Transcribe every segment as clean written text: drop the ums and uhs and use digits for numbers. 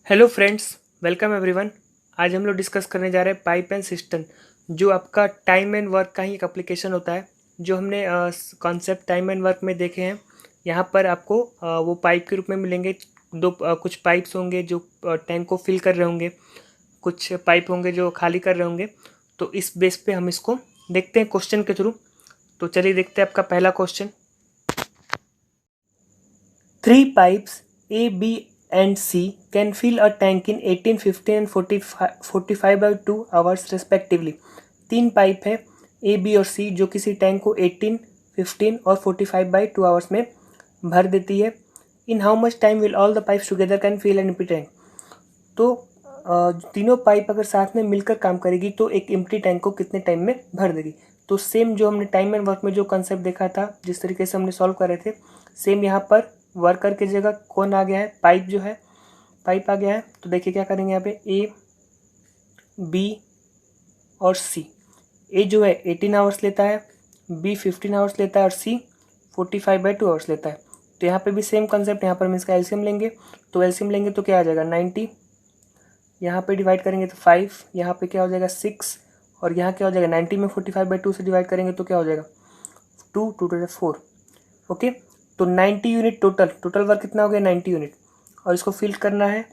Hello friends, welcome everyone. आज हम लोग डिस्कस करने जा रहे हैं पाइप एंड सिस्टम, जो आपका टाइम एंड वर्क का ही एक एप्लीकेशन होता है। जो हमने कॉन्सेप्ट टाइम एंड वर्क में देखे हैं, यहाँ पर आपको वो पाइप के रूप में मिलेंगे। कुछ पाइप्स होंगे जो टैंक को फिल कर रहे होंगे, कुछ पाइप होंगे जो खाली कर रहे होंगे। तो इस बेस पे हम इसको देखते हैं क्वेश्चन के थ्रू। तो चलिए देखते हैं आपका पहला question. Three pipes A, B, and C can fill a tank in 18, 15 and 45 by 2 hours respectively. तीन पाइप है ए बी और सी जो किसी टैंक को 18, 15 और 45 बाई 2 आवर्स में भर देती है। In how much time will all the pipes together can fill an empty tank. तो तीनों पाइप अगर साथ में मिलकर काम करेगी तो एक एम्प्टी टैंक को कितने टाइम में भर देगी। तो सेम जो हमने टाइम एंड वर्क में जो कंसेप्ट देखा था, जिस तरीके से हमने सॉल्व कर रहे थे, सेम यहाँ पर वर्कर की जगह कौन आ गया है, पाइप जो है, पाइप आ गया है। तो देखिए क्या करेंगे यहाँ पे, ए बी और सी। ए जो है 18 आवर्स लेता है, बी 15 आवर्स लेता है और सी 45 बाई 2 आवर्स लेता है। तो यहाँ पे भी सेम कंसेप्ट, यहाँ पर हम इसका एलसीएम लेंगे। तो एलसीएम लेंगे तो क्या आ जाएगा 90, यहाँ पे डिवाइड करेंगे तो 5, यहाँ पे क्या हो जाएगा 6, और यहाँ क्या हो जाएगा 90 में 45 बाई 2 से डिवाइड करेंगे तो क्या हो जाएगा 2, 2 to 4। ओके, तो 90 यूनिट टोटल वर्क कितना हो गया 90 यूनिट, और इसको फिल करना है।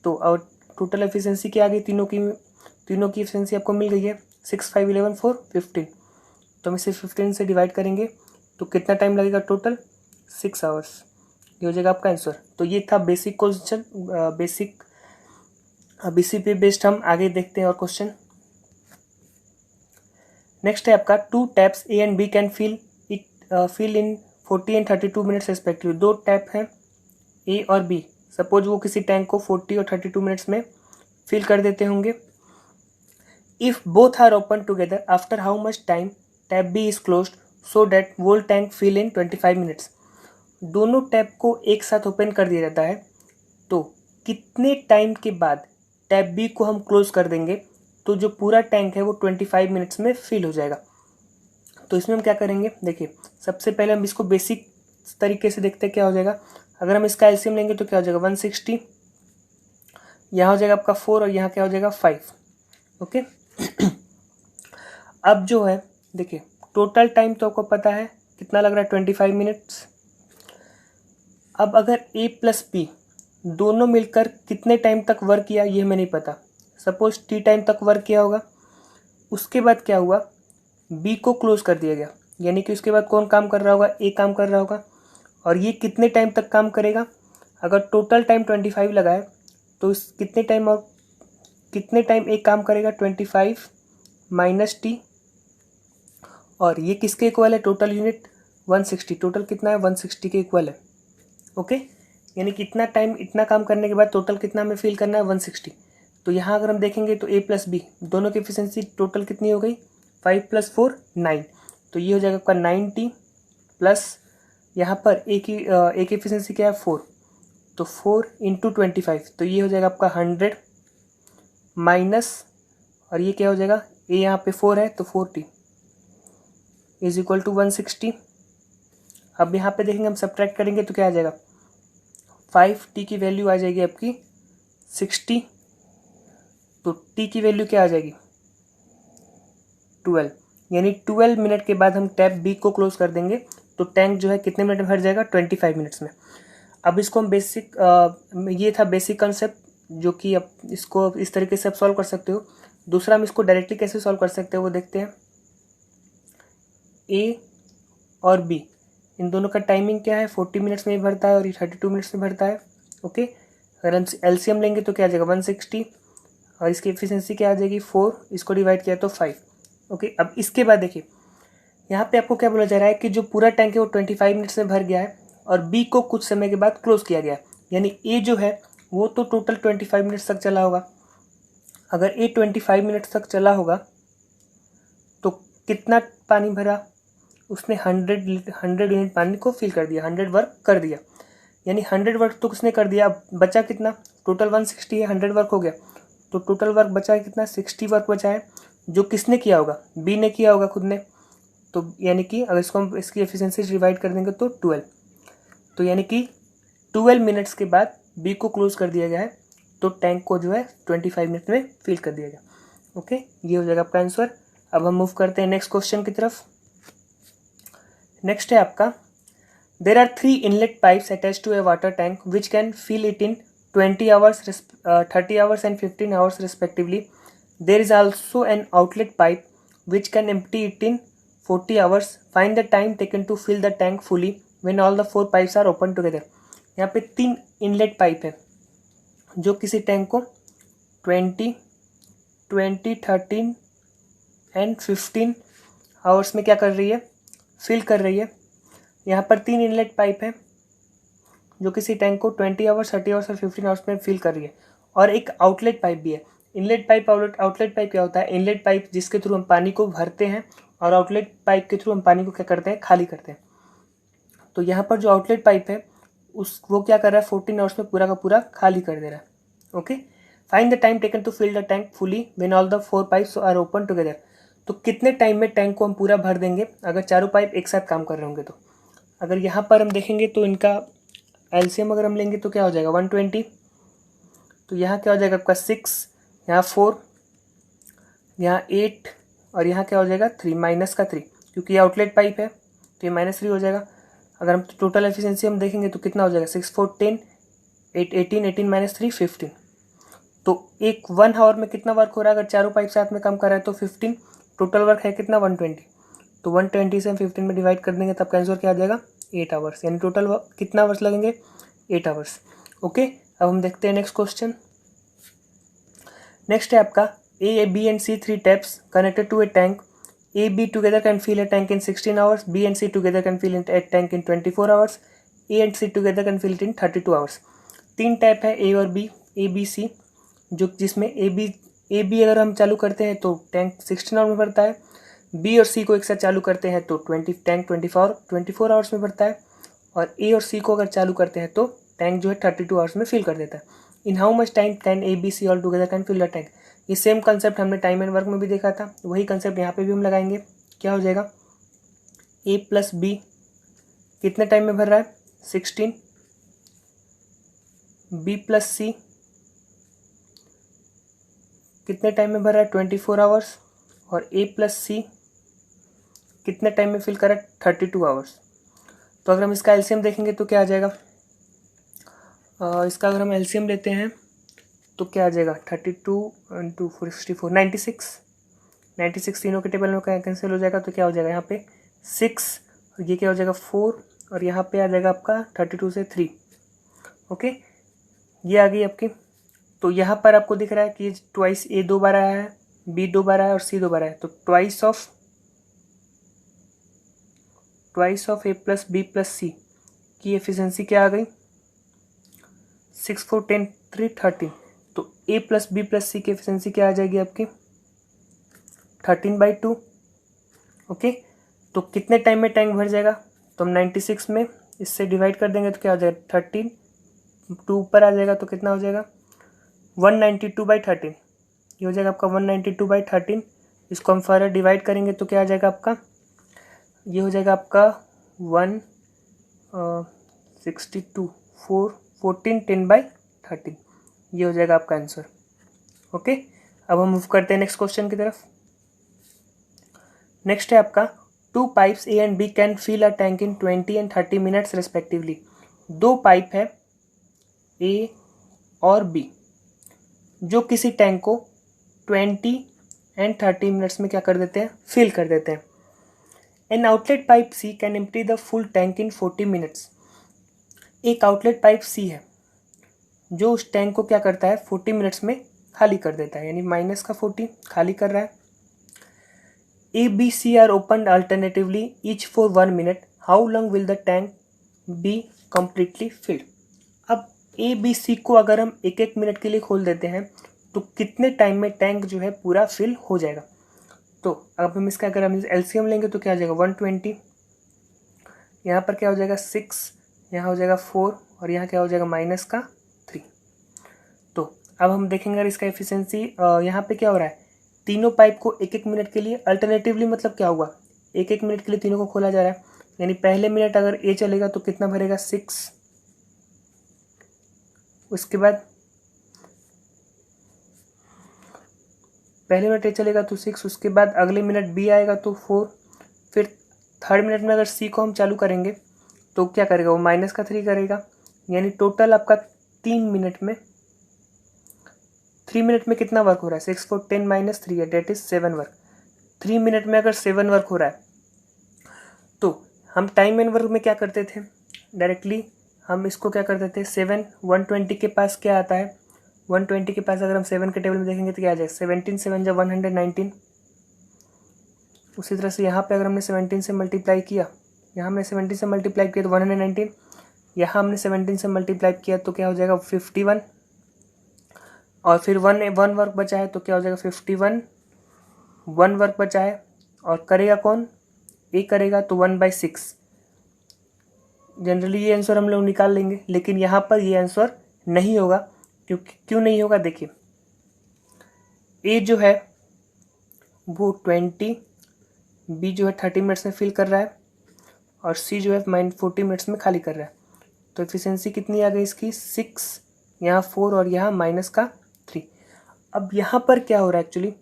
तो और टोटल एफिशिएंसी क्या आ गई, तीनों की एफिशिएंसी आपको मिल गई है 6, 5, 11, 4, 15। तो हम इसे 15 से डिवाइड करेंगे तो कितना टाइम लगेगा टोटल 6 आवर्स। ये हो जाएगा आपका आंसर। तो ये था बेसिक क्वेश्चन, बेसिक। अब इसी पे बेस्ड हम आगे देखते हैं और क्वेश्चन। नेक्स्ट है आपका, two taps A and B can fill in 40 and 32 minutes respectively. दो टैप हैं ए और बी, सपोज वो किसी टैंक को 40 और 32 मिनट्स में फिल कर देते होंगे। If both are open together after how much time tap B is closed so that whole tank fill in 25 minutes. दोनों टैप को एक साथ ओपन कर दिया जाता है, तो कितने टाइम के बाद टैप बी को हम क्लोज कर देंगे तो जो पूरा टैंक है वो 25 मिनट्स में फिल हो जाएगा। तो इसमें हम क्या करेंगे, देखिए सबसे पहले हम इसको बेसिक तरीके से देखते हैं क्या हो जाएगा। अगर हम इसका एलसीएम लेंगे तो क्या हो जाएगा 160, यहाँ हो जाएगा आपका 4 और यहाँ क्या हो जाएगा 5। ओके, अब जो है देखिए टोटल टाइम तो आपको पता है कितना लग रहा है 25 मिनट्स। अब अगर ए प्लस बी दोनों मिलकर कितने टाइम तक वर्क किया ये हमें नहीं पता। सपोज टी टाइम तक वर्क किया होगा, उसके बाद क्या हुआ, बी को क्लोज कर दिया गया, यानी कि उसके बाद कौन काम कर रहा होगा, ए काम कर रहा होगा। और ये कितने टाइम तक काम करेगा, अगर टोटल टाइम 25 लगा है तो इस कितने टाइम और कितने टाइम ए काम करेगा 25 माइनस टी, और ये किसके इक्वल है, टोटल यूनिट 160। टोटल कितना है 160 के इक्वल है। ओके, यानी कि इतना टाइम इतना काम करने के बाद टोटल कितना हमें फिल करना है 160। तो यहाँ अगर हम देखेंगे तो ए प्लस बी दोनों की एफिशिएंसी टोटल कितनी हो गई, 5 + 4 9। तो ये हो जाएगा आपका 90 प्लस यहाँ पर ए की एफिशिएंसी क्या है 4, तो 4 × 25, तो ये हो जाएगा आपका 100 माइनस, और ये क्या हो जाएगा, ए यहाँ पे 4 है तो 40 इज इक्वल टू 160। अब यहाँ पे देखेंगे हम सब्ट्रैक्ट करेंगे तो क्या आ जाएगा, 5t की वैल्यू आ जाएगी आपकी 60, तो t की वैल्यू क्या आ जाएगी 12, यानी 12 मिनट के बाद हम टैप बी को क्लोज कर देंगे तो टैंक जो है कितने मिनट में भर जाएगा 25 मिनट्स में। अब इसको हम ये था बेसिक कंसेप्ट, जो कि अब इसको इस तरीके से आप सॉल्व कर सकते हो। दूसरा हम इसको डायरेक्टली कैसे सॉल्व कर सकते हो वो देखते हैं। ए और बी इन दोनों का टाइमिंग क्या है, 40 मिनट्स में भरता है और ये 32 मिनट्स में भरता है। ओके, अगर हम एलसीएम लेंगे तो क्या आ जाएगा 160, और इसकी एफिशिएंसी क्या आ जाएगी 4, इसको डिवाइड किया तो 5। ओके, अब इसके बाद देखिए यहाँ पे आपको क्या बोला जा रहा है कि जो पूरा टैंक है वो 25 मिनट्स में भर गया है और बी को कुछ समय के बाद क्लोज किया गया है, यानी ए जो है वो तो टोटल 25 मिनट्स तक चला होगा। अगर ए 25 मिनट्स तक चला होगा तो कितना पानी भरा, उसने 100 यूनिट पानी को फिल कर दिया, 100 वर्क कर दिया, यानी 100 वर्क तो उसने कर दिया। अब बचा कितना, टोटल 160 है, 100 वर्क हो गया तो टोटल वर्क बचा है कितना 60 वर्क बचा है, जो किसने किया होगा, बी ने किया होगा खुद ने। तो यानी कि अगर इसको हम इसकी एफिशिएंसी डिवाइड कर देंगे तो 12, तो यानी कि 12 मिनट्स के बाद बी को क्लोज कर दिया गया है तो टैंक को जो है 25 मिनट में फिल कर दिया जाए। ओके, ये हो जाएगा आपका आंसर। अब हम मूव करते हैं नेक्स्ट क्वेश्चन की तरफ। नेक्स्ट है आपका, there are 3 inlet pipes attach to a water tank which can fill it in 20 hours, 30 hours and 15 hours respectively. There is also an outlet pipe which can empty it in 40 hours. Find the time taken to fill the tank fully when all the 4 pipes are open together. यहाँ पे 3 inlet pipe है जो किसी tank को 20, 13 and 15 hours में क्या कर रही है, फिल कर रही है। यहाँ पर 3 इनलेट पाइप है जो किसी टैंक को 20 आवर्स, 30 आवर्स और 15 आवर्स में फिल कर रही है, और एक आउटलेट पाइप भी है। इनलेट पाइप, आउटलेट पाइप क्या होता है? इनलेट पाइप जिसके थ्रू हम पानी को भरते हैं, और आउटलेट पाइप के थ्रू हम पानी को क्या करते हैं, खाली करते हैं। तो यहाँ पर जो आउटलेट पाइप है वो क्या कर रहा है, 14 आवर्स में पूरा का पूरा खाली कर दे रहा है। Okay, find the time taken to fill the tank fully when all the 4 pipes are open together. तो कितने टाइम में टैंक को हम पूरा भर देंगे अगर चारों पाइप एक साथ काम कर रहे होंगे। तो अगर यहाँ पर हम देखेंगे तो इनका एलसीएम अगर हम लेंगे तो क्या हो जाएगा 120। तो यहाँ क्या हो जाएगा आपका 6, यहाँ 4, यहाँ 8 और यहाँ क्या हो जाएगा 3, माइनस का 3, क्योंकि ये आउटलेट पाइप है तो ये -3 हो जाएगा। अगर हम टोटल एफिशिएंसी हम देखेंगे तो कितना हो जाएगा 6, 4, 10, 8, 18 -3 15। तो एक 1 आवर में कितना वर्क हो रहा है अगर चारों पाइप साथ में काम कर रहा है तो 15। टोटल वर्क है कितना 120। तो 120 से हम 15 में डिवाइड कर देंगे तब आंसर क्या आ जाएगा 8 आवर्स। यानी टोटल कितना आवर्स लगेंगे 8 आवर्स। ओके, अब हम देखते हैं नेक्स्ट क्वेश्चन। नेक्स्ट है आपका, A B and C 3 taps connected to a tank. A B together can fill a tank in 16 hours, B and C together can fill a tank in 24 hours, A and C together can fill it in 32 hours. 3 tap है A और B, ए B सी, जो जिसमें A B अगर हम चालू करते हैं तो टैंक 16 आवर में भरता है, बी और सी को एक साथ चालू करते हैं तो टैंक 24 आवर्स में भरता है, और ए और सी को अगर चालू करते हैं तो टैंक जो है 32 आवर्स में फिल कर देता है। In how much time can A B C all together can fill the tank. ये सेम कंसेप्ट हमने टाइम एंड वर्क में भी देखा था, वही कंसेप्ट यहाँ पे भी हम लगाएंगे। क्या हो जाएगा, ए प्लस बी कितने टाइम में भर रहा है 16, बी प्लस सी कितने टाइम में भर रहा है 24 आवर्स, और ए प्लस सी कितने टाइम में फिल कर रहा है 32 आवर्स। तो अगर हम इसका एलसीएम देखेंगे तो क्या आ जाएगा, इसका अगर हम एलसीएम लेते हैं तो क्या आ जाएगा 32 × 4 64 96 तीनों के टेबल में कैंसिल हो जाएगा। तो क्या हो जाएगा यहाँ पे 6, और ये क्या हो जाएगा 4, और यहाँ पे आ जाएगा आपका 32 से 3। ओके, ये आ गई आपकी। तो यहाँ पर आपको दिख रहा है कि ट्वाइस ए 2 बार आया है, बी 2 बार आया और सी 2 बार आया है। तो twice of A plus B plus C की एफिशिएंसी क्या आ गई 6, 4, 10, 3, 13। तो ए प्लस बी प्लस सी की एफिशिएंसी क्या आ जाएगी आपकी 13/2। ओके, तो कितने टाइम में टैंक भर जाएगा, तो हम 96 में इससे डिवाइड कर देंगे तो क्या हो जाएगा 13, 2 ऊपर आ जाएगा तो कितना हो जाएगा 192/13। ये हो जाएगा आपका 192/13। इसको हम फर्दर डिवाइड करेंगे तो क्या आ जाएगा आपका, ये हो जाएगा आपका 162, 4, 14, 10/13। ये हो जाएगा आपका आंसर। ओके, अब हम मूव करते हैं नेक्स्ट क्वेश्चन की तरफ। नेक्स्ट है आपका, 2 pipes A and B can fill a tank in 20 and 30 minutes respectively. 2 pipe है ए और बी जो किसी टैंक को 20 and 30 मिनट्स में क्या कर देते हैं, फिल कर देते हैं। An outlet pipe C can empty the full tank in 40 minutes. एक आउटलेट पाइप सी है जो उस टैंक को क्या करता है 40 मिनट्स में खाली कर देता है, यानी माइनस का 40 खाली कर रहा है। A B C are open alternatively each for 1 minute, how long will the tank be completely filled. अब ए बी सी को अगर हम 1-1 मिनट के लिए खोल देते हैं तो कितने टाइम में टैंक जो है पूरा फिल हो जाएगा। तो अब हम इसका अगर हम एलसीएम लेंगे तो क्या हो जाएगा 120, यहाँ पर क्या हो जाएगा 6, यहाँ हो जाएगा 4, और यहाँ क्या हो जाएगा माइनस का 3। तो अब हम देखेंगे अगर इसका एफिशिएंसी यहाँ पे क्या हो रहा है, तीनों पाइप को 1-1 मिनट के लिए अल्टरनेटिवली, मतलब क्या हुआ 1-1 मिनट के लिए तीनों को खोला जा रहा है। यानी पहले मिनट अगर ए चलेगा तो कितना भरेगा 6, उसके बाद पहले मिनट ए चलेगा तो 6, उसके बाद अगले मिनट बी आएगा तो 4, फिर थर्ड मिनट में अगर सी को हम चालू करेंगे तो क्या करेगा, वो माइनस का 3 करेगा। यानी टोटल आपका 3 मिनट में 3 मिनट में कितना वर्क हो रहा है, 6 4 10 माइनस 3 है, डेट इज 7 वर्क। 3 मिनट में अगर 7 वर्क हो रहा है तो हम टाइम एंड वर्क में क्या करते थे, डायरेक्टली हम इसको क्या करते थे, 7 120 के पास क्या आता है, 120 के पास अगर हम 7 के टेबल में देखेंगे तो क्या आ जाएगा, 17 7 जब 119। उसी तरह से यहाँ पे अगर हमने 17 से मल्टीप्लाई किया, यहाँ हमने 17 से मल्टीप्लाई किया तो 119, यहाँ हमने 17 से मल्टीप्लाई किया तो क्या हो जाएगा 51, और फिर वन वर्क बचा है तो क्या हो जाएगा 51, 1 वर्क बचा है और करेगा कौन, ए करेगा तो 1/6। जनरली ये आंसर हम लोग निकाल लेंगे, लेकिन यहाँ पर ये आंसर नहीं होगा। क्यों नहीं होगा, देखिए ए जो है वो 20, बी जो है 30 मिनट्स में फिल कर रहा है और सी जो है 40 मिनट्स में खाली कर रहा है। तो एफिशिएंसी कितनी आ गई इसकी 6, यहाँ 4 और यहाँ माइनस का 3। अब यहाँ पर क्या हो रहा है एक्चुअली,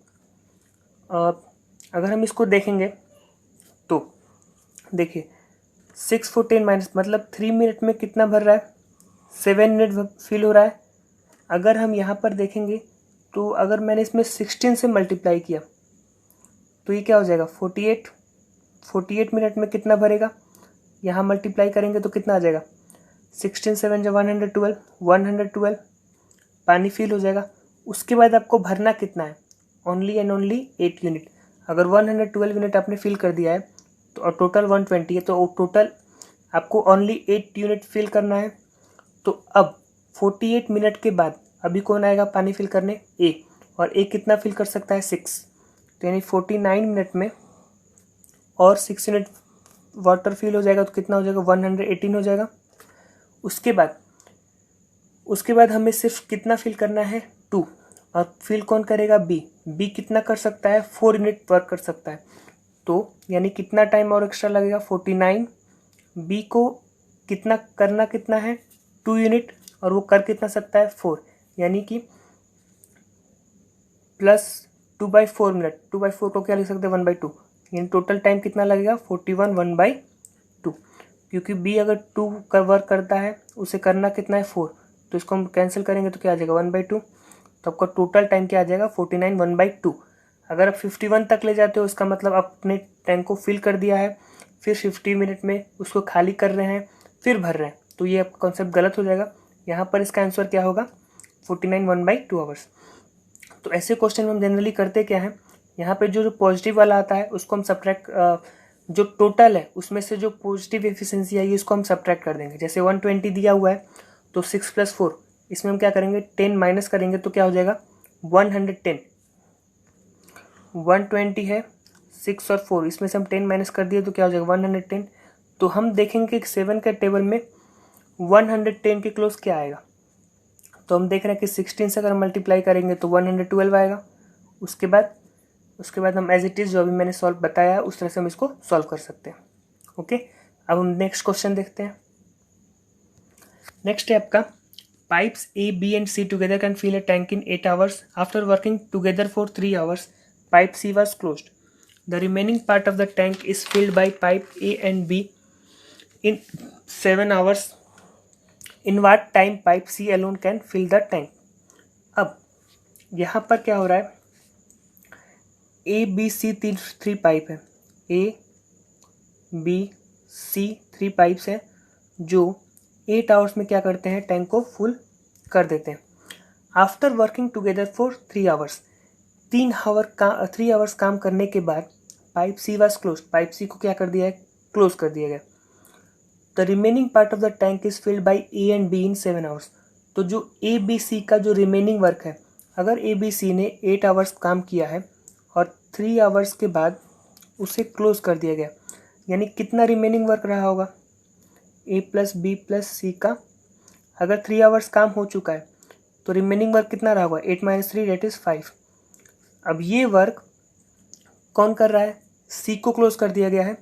अगर हम इसको देखेंगे तो देखिए 6 4 10 माइनस मतलब 3 मिनट में कितना भर रहा है, 7 मिनट फिल हो रहा है। अगर हम यहाँ पर देखेंगे तो अगर मैंने इसमें 16 से मल्टीप्लाई किया तो ये क्या हो जाएगा 48 मिनट में कितना भरेगा, यहाँ मल्टीप्लाई करेंगे तो कितना आ जाएगा 16 7 जब 112 पानी फिल हो जाएगा। उसके बाद आपको भरना कितना है, ओनली एंड ओनली 8 यूनिट। अगर 112 यूनिट आपने फिल कर दिया है तो और टोटल 120 है तो टोटल आपको ओनली 8 यूनिट फिल करना है। तो अब 48 मिनट के बाद अभी कौन आएगा पानी फिल करने, ए, और ए कितना फिल कर सकता है 6, तो यानी 49 मिनट में और 6 यूनिट वाटर फिल हो जाएगा तो कितना हो जाएगा 118 हो जाएगा। उसके बाद हमें सिर्फ कितना फिल करना है 2, और फिल कौन करेगा बी कितना कर सकता है 4 यूनिट वर्क कर सकता है। तो यानी कितना टाइम और एक्स्ट्रा लगेगा 49, बी को कितना करना कितना है 2 यूनिट और वो कर कितना सकता है 4, यानी कि प्लस 2/4 मिनट, 2/4 को क्या लिख सकते हैं 1/2, यानी टोटल टाइम कितना लगेगा 41 1/2। क्योंकि बी अगर 2 का वर्क करता है उसे करना कितना है 4, तो इसको हम कैंसिल करेंगे तो क्या आ जाएगा 1/2, तो आपका टोटल टाइम क्या आ जाएगा 49 1/2। अगर आप 51 तक ले जाते हो इसका मतलब अपने टैंक को फिल कर दिया है, फिर 50 मिनट में उसको खाली कर रहे हैं फिर भर रहे हैं, तो ये आपका कॉन्सेप्ट गलत हो जाएगा। यहाँ पर इसका आंसर क्या होगा 49 1/2 आवर्स। तो ऐसे क्वेश्चन में हम जनरली करते क्या है, यहाँ पे जो पॉजिटिव वाला आता है उसको हम सब्ट्रैक्ट, जो टोटल है उसमें से जो पॉजिटिव एफिशिएंसी आएगी उसको हम सब्ट्रैक्ट कर देंगे। जैसे 120 दिया हुआ है तो 6 + 4, इसमें हम क्या करेंगे 10 माइनस करेंगे तो क्या हो जाएगा 110। 120 है 6 और 4, इसमें से हम 10 माइनस कर दिए तो क्या हो जाएगा 110। तो हम देखेंगे कि 7 के टेबल में 110 के क्लोज क्या आएगा, तो हम देख रहे हैं कि 16 से अगर मल्टीप्लाई करेंगे तो 112 आएगा। उसके बाद हम एज इट इज़ जो अभी मैंने सॉल्व बताया है उस तरह से हम इसको सॉल्व कर सकते हैं। ओके, अब हम नेक्स्ट क्वेश्चन देखते हैं। नेक्स्ट है आपका, pipes A B and C together can fill a tank in 8 hours. After working together for 3 hours pipe C was closed. The remaining part of the tank is filled by pipe A and B in 7 hours. In what time pipe C alone can fill the tank? अब यहाँ पर क्या हो रहा है, A B C 3 pipe है, A B C 3 pipes हैं जो 8 आवर्स में क्या करते हैं टैंक को फुल कर देते हैं। After working together for 3 hours, 3 hours काम करने के बाद pipe C was close, pipe C को क्या कर दिया है क्लोज कर दिया गया। The remaining part of the tank is filled by A and B in 7 hours. तो जो ए बी सी का जो रिमेनिंग वर्क है, अगर ए बी सी ने 8 आवर्स काम किया है और 3 आवर्स के बाद उसे क्लोज कर दिया गया, यानी कितना रिमेनिंग वर्क रहा होगा ए प्लस बी प्लस सी का। अगर 3 आवर्स काम हो चुका है तो रिमेनिंग वर्क कितना रहा होगा 8 - 3 डेट इज़ 5। अब ये वर्क कौन कर रहा है, सी को क्लोज कर दिया गया है,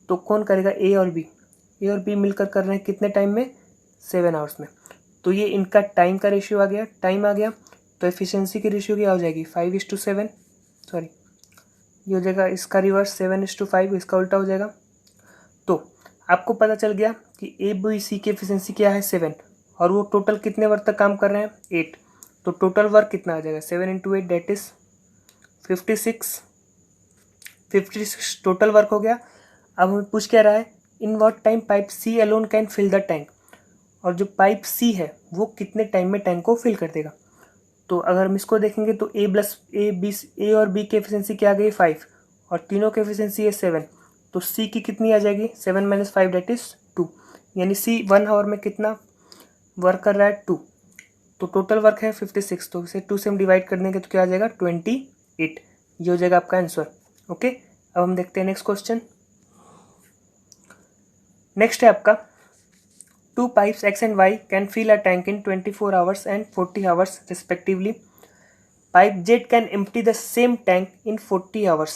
तो कौन करेगा ए और बी मिलकर कर रहे हैं कितने टाइम में 7 आवर्स में। तो ये इनका टाइम का रेशियो आ गया, टाइम आ गया, तो एफिशिएंसी की रेशियो क्या हो जाएगी 5:7। सॉरी, ये हो जाएगा इसका रिवर्स 7:5, इसका उल्टा हो जाएगा। तो आपको पता चल गया कि ए बी सी की एफिशिएंसी क्या है 7, और वो टोटल कितने वर्क तक काम कर रहे हैं 8। तो टोटल वर्क कितना आ जाएगा 7 × 8 दैट इज 56 टोटल वर्क हो गया। अब हमें पूछ क्या रहा है, in what time pipe C alone can fill the tank, और जो पाइप सी है वो कितने टाइम में टैंक को फिल कर देगा। तो अगर हम इसको देखेंगे तो ए और बी की एफिशिएंसी क्या आ गई 5, और तीनों की एफिशिएंसी है 7। तो सी की कितनी आ जाएगी 7 - 5 दैट इज 2, यानी सी 1 आवर में कितना वर्क कर रहा है 2। तो टोटल वर्क है 56, तो इसे 2 से हम डिवाइड कर देंगे तो क्या आ जाएगा 28। ये हो जाएगा आपका आंसर। ओके, अब हम देखते हैं नेक्स्ट क्वेश्चन। नेक्स्ट है आपका, 2 pipes X and Y can fill a tank in 24 hours and 40 hours respectively. Pipe Z can empty the same tank in 40 hours.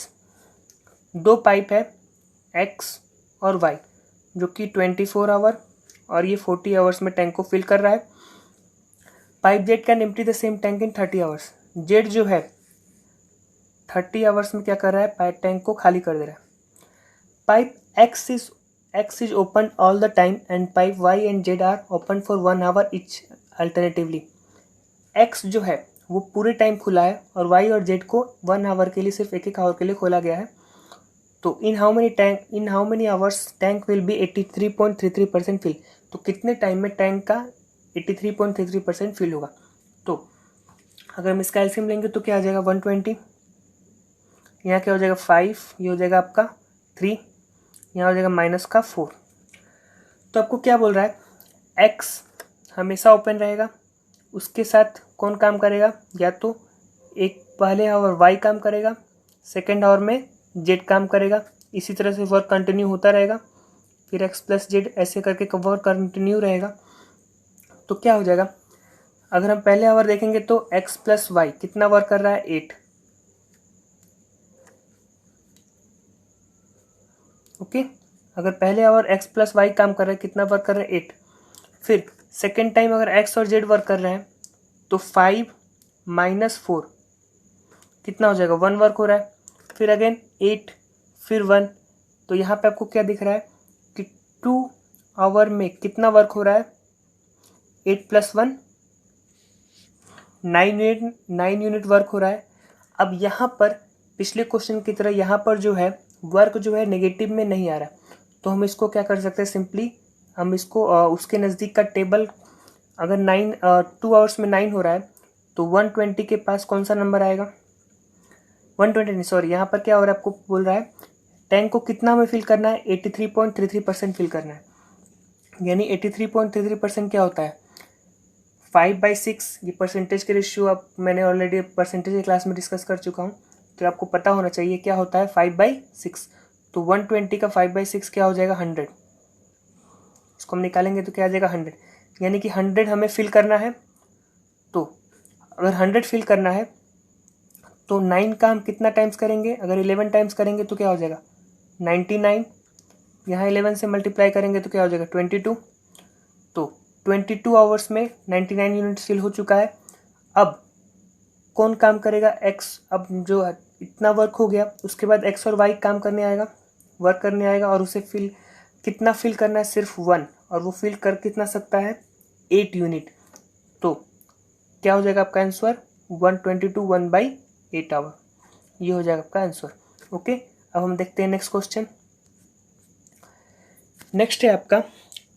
दो पाइप है X और Y जो कि 24 आवर और ये 40 आवर्स में टैंक को फिल कर रहा है। Pipe Z can empty the same tank in 30 hours. Z जो है 30 आवर्स में क्या कर रहा है, पाइप टैंक को खाली कर दे रहा है। Pipe X is open all the time and pipe Y and Z are open for 1 hour each alternatively. X जो है वो पूरे टाइम खुला है और Y और Z को 1 आवर के लिए, सिर्फ एक आवर के लिए खोला गया है। तो in how many hours tank will be 83.33% fill. तो कितने टाइम में टैंक का 83.33% फिल होगा। तो अगर हम इसका एलसीएम लेंगे तो क्या आ जाएगा 120, यहाँ क्या हो जाएगा 5, ये हो जाएगा आपका 3, यहाँ हो जाएगा -4। तो आपको क्या बोल रहा है, X हमेशा ओपन रहेगा, उसके साथ कौन काम करेगा, या तो एक पहले आवर Y काम करेगा, सेकेंड आवर में Z काम करेगा। इसी तरह से वर्क कंटिन्यू होता रहेगा, फिर X + Z ऐसे करके वर्क कंटिन्यू रहेगा। तो क्या हो जाएगा, अगर हम पहले आवर देखेंगे तो X + Y कितना वर्क कर रहा है 8। ओके, अगर पहले आवर X + Y काम कर रहा है कितना वर्क कर रहा है 8। फिर सेकेंड टाइम अगर X और Z वर्क कर रहे हैं तो 5 - 4 कितना हो जाएगा 1 वर्क हो रहा है। फिर अगेन 8 फिर 1, तो यहाँ पे आपको क्या दिख रहा है कि 2 आवर में कितना वर्क हो रहा है 8 + 1 9 यूनिट वर्क हो रहा है। अब यहाँ पर पिछले क्वेश्चन की तरह यहाँ पर जो है वर्क जो है नेगेटिव में नहीं आ रहा, तो हम इसको क्या कर सकते हैं, सिंपली हम इसको उसके नज़दीक का टेबल, अगर 2 आवर्स में 9 हो रहा है तो 120 के पास कौन सा नंबर आएगा, 120 नहीं सॉरी, यहाँ पर क्या हो रहा है, आपको बोल रहा है टैंक को कितना में फिल करना है 83.33% फिल करना है। यानी 83.33% क्या होता है 5/6। ये परसेंटेज के रेशियो आप मैंने ऑलरेडी परसेंटेज की क्लास में डिस्कस कर चुका हूँ, तो आपको पता होना चाहिए क्या होता है 5/6। तो 120 का 5/6 क्या हो जाएगा 100। इसको हम निकालेंगे तो क्या आ जाएगा 100, यानी कि 100 हमें फिल करना है। तो अगर 100 फिल करना है तो 9 का हम कितना टाइम्स करेंगे, अगर 11 टाइम्स करेंगे तो क्या हो जाएगा 99। यहाँ 11 से मल्टीप्लाई करेंगे तो क्या हो जाएगा 22। तो 22 आवर्स में 99 यूनिट्स फिल हो चुका है। अब कौन काम करेगा X। अब जो इतना वर्क हो गया उसके बाद X और Y काम करने आएगा, वर्क करने आएगा, और उसे कितना फिल करना है सिर्फ 1, और वो फिल कर कितना सकता है 8 यूनिट। तो क्या हो जाएगा आपका आंसर 122 1/8 आवर। ये हो जाएगा आपका आंसर। ओके, अब हम देखते हैं नेक्स्ट क्वेश्चन। नेक्स्ट है आपका,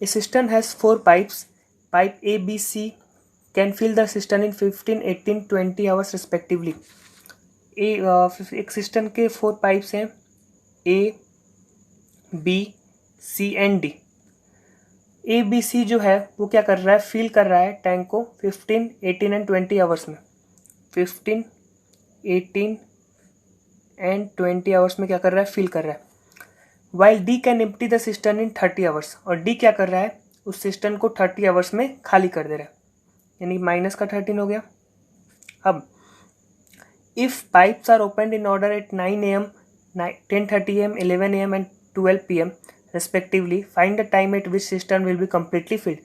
a system has 4 pipes, pipe A B C can fill the system in 15 18 20 hours respectively. एक सिस्टम के 4 पाइप्स हैं A B C and D। A B C जो है वो क्या कर रहा है, फिल कर रहा है टैंक को 15 18 एंड 20 आवर्स में। 15 18 एंड 20 आवर्स में क्या कर रहा है, फिल कर रहा है। While D can empty the system in 30 hours, और D क्या कर रहा है, उस सिस्टम को 30 आवर्स में खाली कर दे रहा है, यानी माइनस का 13 हो गया। अब if pipes are open in order at 9 AM 10:30 AM 11 AM and 12 PM respectively, find the time at which system will be completely filled.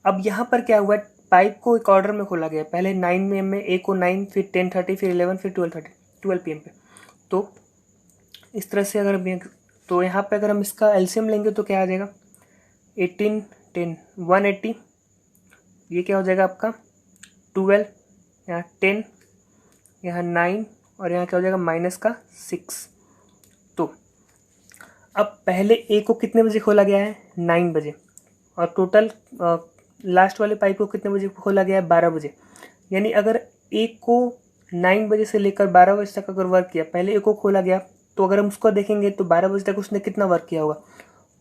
अब यहाँ पर क्या हुआ, पाइप को एक ऑर्डर में खोला गया, पहले 9 AM में A को 9, फिर 10:30, फिर 11, फिर 12 PM पे। तो इस तरह से अगर तो यहाँ पे अगर हम इसका एलसीएम लेंगे तो क्या आ जाएगा, 18 10 180, ये क्या हो जाएगा आपका 12, यहाँ 10, यहाँ 9 और यहाँ क्या हो जाएगा माइनस का 6। तो अब पहले ए को कितने बजे खोला गया है, 9 बजे, और टोटल लास्ट वाले पाइप को कितने बजे खोला गया है, 12 बजे। यानी अगर ए को 9 बजे से लेकर 12 बजे तक अगर वर्क किया, पहले ए को खोला गया, तो अगर हम उसको देखेंगे तो 12 बजे तक उसने कितना वर्क किया होगा,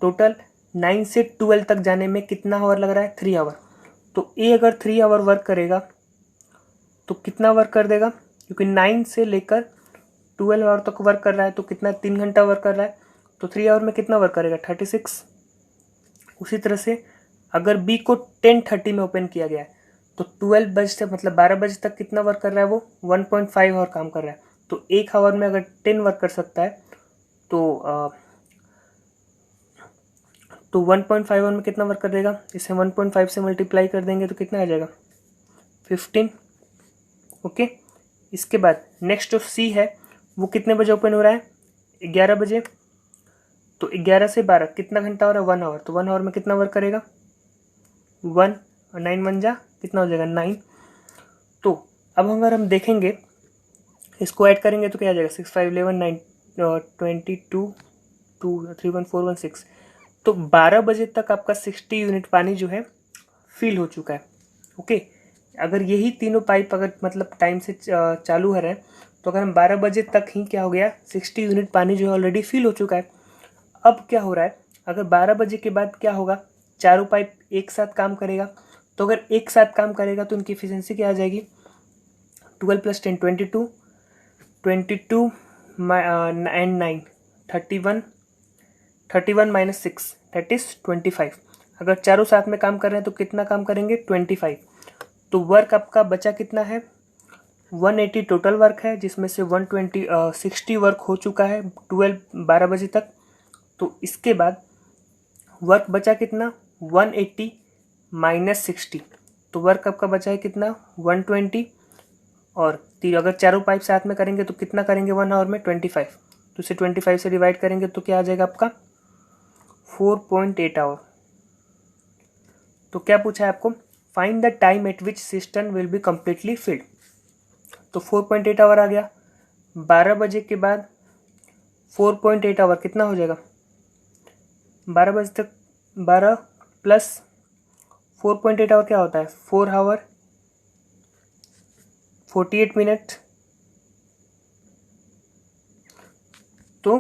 टोटल 9 से 12 तक जाने में कितना आवर लग रहा है, 3 आवर। तो ए अगर 3 आवर वर्क करेगा तो कितना वर्क कर देगा, क्योंकि 9 से लेकर 12 आवर तक वर्क कर रहा है, तो कितना 3 घंटा वर्क कर रहा है, तो 3 आवर में कितना वर्क करेगा, 36। उसी तरह से अगर बी को 10:30 में ओपन किया गया है, तो 12 बजे से मतलब 12 बजे तक कितना वर्क कर रहा है, वो 1.5 आवर काम कर रहा है। तो एक आवर में अगर 10 वर्क कर सकता है तो 1.5 आवर में कितना वर्क कर देगा, इसे 1.5 से मल्टीप्लाई कर देंगे तो कितना आ जाएगा, 15। ओके, इसके बाद नेक्स्ट जो सी है वो कितने बजे ओपन हो रहा है, 11 बजे। तो 11 से 12 कितना घंटा हो रहा है, 1 आवर। तो 1 आवर में कितना वर्क करेगा, 1 और 9 1 जा कितना हो जाएगा, 9। तो अब अगर हम देखेंगे इसको ऐड करेंगे तो क्या आ जाएगा, 6 5 11 9 22 2 3 1 4 1 6। तो 12 बजे तक आपका 60 यूनिट पानी जो है फिल हो चुका है। ओके, अगर यही तीनों पाइप अगर मतलब टाइम से चालू है रहे, तो अगर हम 12 बजे तक ही क्या हो गया, 60 यूनिट पानी जो है ऑलरेडी फिल हो चुका है। अब क्या हो रहा है, अगर 12 बजे के बाद क्या होगा, चारों पाइप एक साथ काम करेगा। तो अगर एक साथ काम करेगा तो उनकी एफिशिएंसी क्या आ जाएगी, 12 + 10 22 22 एंड 9 31 31 - 6 दैट इज 25। अगर चारों साथ में काम कर रहे हैं तो कितना काम करेंगे, 25। तो वर्क आपका बचा कितना है, 180 टोटल वर्क है, जिसमें से 60 वर्क हो चुका है 12 बजे तक। तो इसके बाद वर्क बचा कितना, 180 - 60। तो वर्क आपका बचा है कितना, 120। और अगर चारों पाइप साथ में करेंगे तो कितना करेंगे 1 आवर में, 25। तो इसे 25 से डिवाइड करेंगे तो क्या आ जाएगा आपका, 4.8 आवर। तो क्या पूछा है आपको, find the time at which system will be completely field. तो 4.8 आवर आ गया। 12 बजे के बाद 4.8 आवर कितना हो जाएगा, 12 बजे तक 12 + 4.8 आवर क्या होता है, 4 आवर 48 मिनट। तो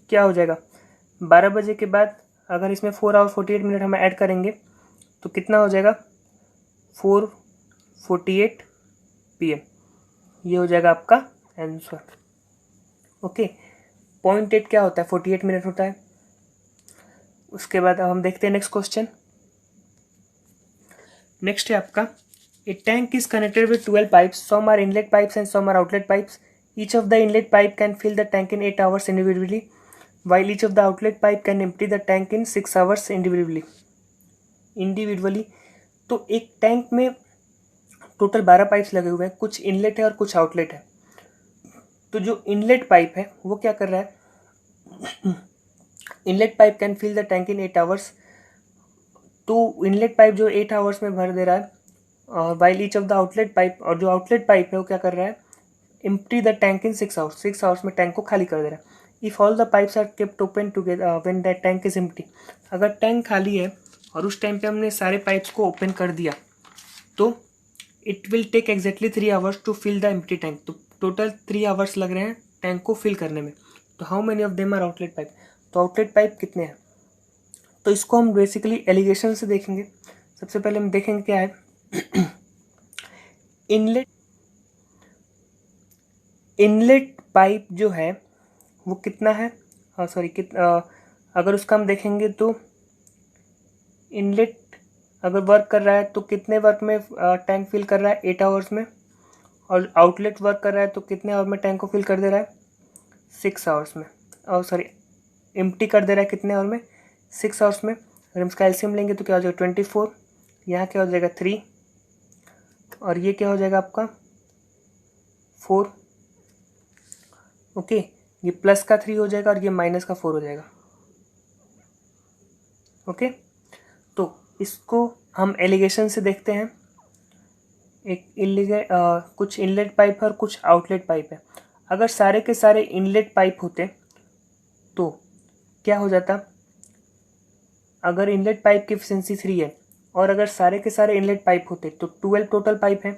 क्या हो जाएगा, 12 बजे के बाद अगर इसमें 4 आवर 48 मिनट हम ऐड करेंगे तो कितना हो जाएगा, 4:48 PM। ये हो जाएगा आपका आंसर। ओके, 0.8 क्या होता है, 48 मिनट होता है। उसके बाद अब हम देखते हैं नेक्स्ट क्वेश्चन। नेक्स्ट है आपका, a tank is connected with 12 pipes, some are inlet pipes and some are outlet pipes. Each of the inlet pipe can fill the tank in 8 hours individually, while each of the outlet pipe can empty the tank in 6 hours individually। तो एक tank में total 12 pipes लगे हुए हैं, कुछ inlet है और कुछ आउटलेट है। तो जो इनलेट पाइप है वो क्या कर रहा है, inlet pipe can fill the tank in 8 hours. तो इनलेट पाइप जो 8 आवर्स में भर दे रहा है, और while each of the outlet pipe, और जो आउटलेट पाइप है वो क्या कर रहा है, empty the tank in 6 hours। 6 hours में टैंक को खाली कर दे रहा है। If all the pipes are kept open together when that tank is empty. अगर टैंक खाली है और उस टाइम पे हमने सारे पाइप्स को ओपन कर दिया तो it will take exactly 3 hours to fill the empty tank. तो टोटल 3 आवर्स लग रहे हैं टैंक को फिल करने में। तो how many of them are outlet pipe. तो आउटलेट पाइप कितने हैं, तो इसको हम बेसिकली एलिगेशन से देखेंगे। सबसे पहले हम देखेंगे क्या है, इनलेट पाइप जो है वो कितना है, अगर उसका हम देखेंगे तो इनलेट अगर वर्क कर रहा है तो कितने वर्क में टैंक फिल कर रहा है, 8 आवर्स में। और आउटलेट वर्क कर रहा है तो कितने आवर में टैंक को फिल कर दे रहा है, 6 आवर्स में। एम्प्टी कर दे रहा है कितने आवर में, 6 आवर्स में। अगर हम इसका एलसीएम लेंगे तो क्या हो जाएगा, 24। यहाँ क्या हो जाएगा, 3, और ये क्या हो जाएगा आपका 4। ओके, ये प्लस का 3 हो जाएगा और ये माइनस का 4 हो जाएगा। ओके, तो इसको हम एलिगेशन से देखते हैं। कुछ इनलेट पाइप है और कुछ आउटलेट पाइप है। अगर सारे के सारे इनलेट पाइप होते तो क्या हो जाता, अगर इनलेट पाइप की एफिशिएंसी 3 है और अगर सारे के सारे इनलेट पाइप होते तो 12 टोटल पाइप है,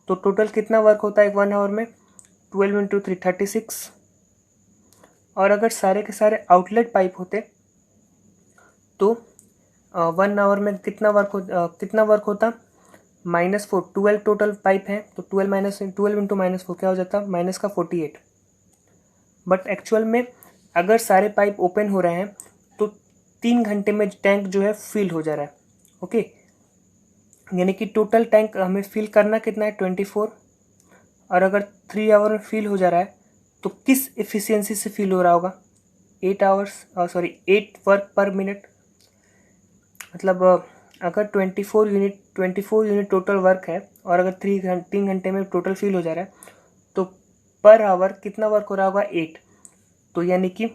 तो टोटल कितना वर्क होता है 1 आवर में, 12 इंटू 3 36। और अगर सारे के सारे आउटलेट पाइप होते तो 1 आवर में कितना वर्क होता, -4। 12 टोटल पाइप है तो 12 इंटू -4 क्या हो जाता, माइनस का 48। बट एक्चुअल में अगर सारे पाइप ओपन हो रहे हैं तो 3 घंटे में टैंक जो है फिल हो जा रहा है। ओके, यानी कि टोटल टैंक हमें फिल करना कितना है 24, और अगर 3 आवर में फिल हो जा रहा है तो किस एफिशिएंसी से फिल हो रहा होगा, 8 वर्क पर मिनट। मतलब अगर 24 यूनिट टोटल वर्क है और अगर 3 घंटे में टोटल फिल हो जा रहा है तो पर आवर कितना वर्क हो रहा होगा 8। तो यानी कि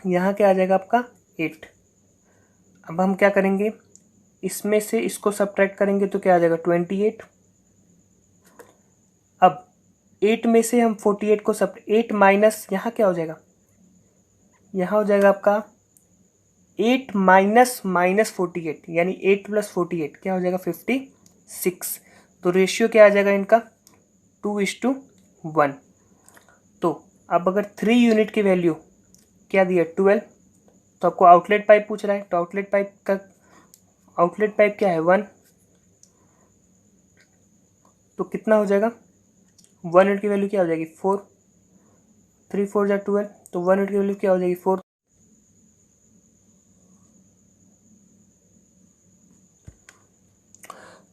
यहाँ क्या आ जाएगा आपका 8। अब हम क्या करेंगे, इसमें से इसको सब्ट्रैक्ट करेंगे तो क्या आ जाएगा 28। अब 8 में से हम 48 को 8 माइनस यहाँ क्या हो जाएगा, यहाँ हो जाएगा आपका 8 माइनस -48, यानी 8 प्लस 48 क्या हो जाएगा 56। तो रेशियो क्या आ जाएगा इनका 2:1। तो अब अगर 3 यूनिट की वैल्यू क्या दिया 12, तो आपको आउटलेट पाइप पूछ रहा है, तो आउटलेट पाइप क्या है 1, तो कितना हो जाएगा 1 यूनिट की वैल्यू क्या हो जाएगी 4, 3 4 जा 12, तो 1 यूनिट की वैल्यू क्या हो जाएगी 4।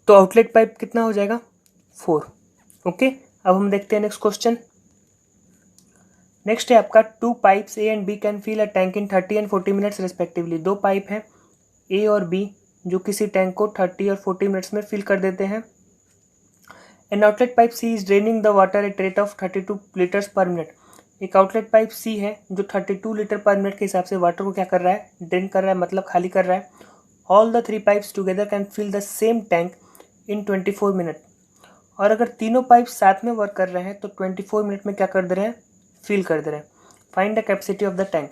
तो आउटलेट पाइप कितना हो जाएगा 4। ओके, अब हम देखते हैं नेक्स्ट क्वेश्चन। नेक्स्ट है आपका 2 pipes A and B can fill a tank in 30 and 40 minutes respectively. 2 pipe हैं ए और बी जो किसी टैंक को 30 और 40 मिनट्स में फिल कर देते हैं। An outlet pipe C is draining the water at rate of 32 litres per minute. एक आउटलेट पाइप सी है जो 32 लीटर पर मिनट के हिसाब से वाटर को क्या कर रहा है, ड्रेन कर रहा है, मतलब खाली कर रहा है। All the 3 pipes together can fill the same tank in 24 minute. और अगर तीनों पाइप साथ में वर्क कर रहे हैं तो 24 मिनट में क्या कर दे रहे हैं, फिल कर दे रहे हैं। Find the capacity of the tank.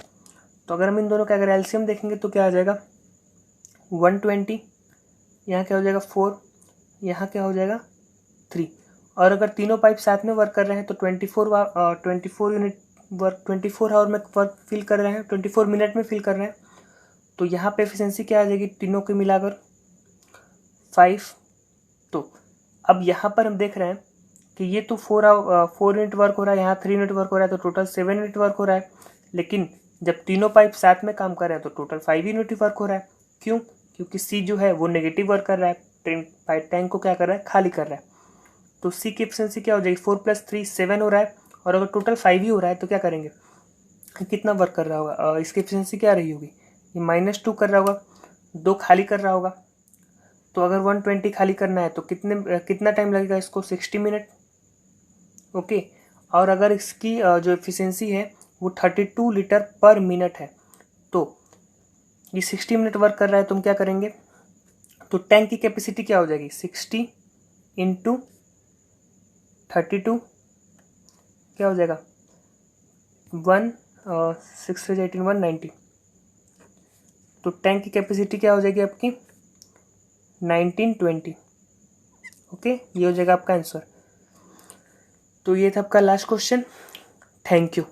तो अगर हम इन दोनों का अगर एलसीएम देखेंगे तो क्या आ जाएगा 120, यहाँ क्या हो जाएगा 4, यहाँ क्या हो जाएगा 3। और अगर तीनों पाइप साथ में वर्क कर रहे हैं तो 24 यूनिट वर्क 24 आवर में वर्क फिल कर रहे हैं, 24 मिनट में फिल कर रहे हैं। तो यहाँ पे एफिशिएंसी क्या आ जाएगी तीनों के मिलाकर 5। तो अब यहाँ पर हम देख रहे हैं कि ये तो 4 यूनिट वर्क हो रहा है, यहाँ 3 यूनिट वर्क हो रहा है, तो टोटल 7 यूनिट वर्क हो रहा है। लेकिन जब तीनों पाइप साथ में काम कर रहे हैं तो टोटल 5 यूनिट वर्क हो रहा है। क्यों, क्योंकि सी जो है वो नेगेटिव वर्क कर रहा है, टैंक को क्या कर रहा है, खाली कर रहा है। तो सी की एफिशिएंसी क्या हो जाएगी 4 + 3 7 हो रहा है, और अगर टोटल 5 ही हो रहा है तो क्या करेंगे, कितना वर्क कर रहा होगा, इसकी एफिशिएंसी क्या रही होगी, ये -2 कर रहा होगा, 2 खाली कर रहा होगा। तो अगर 120 खाली करना है तो कितना टाइम लगेगा इसको 60 मिनट। ओके, और अगर इसकी जो एफिशिएंसी है वो 32 लीटर पर मिनट है, तो ये 60 मिनट वर्क कर रहा है, तो हम क्या करेंगे, तो टैंक की कैपेसिटी क्या हो जाएगी 60 इंटू 32 क्या हो जाएगा 6 से 18 190। तो टैंक की कैपेसिटी क्या हो जाएगी आपकी 1920। ओके, ये हो जाएगा आपका आंसर। तो ये था आपका लास्ट क्वेश्चन। Thank you.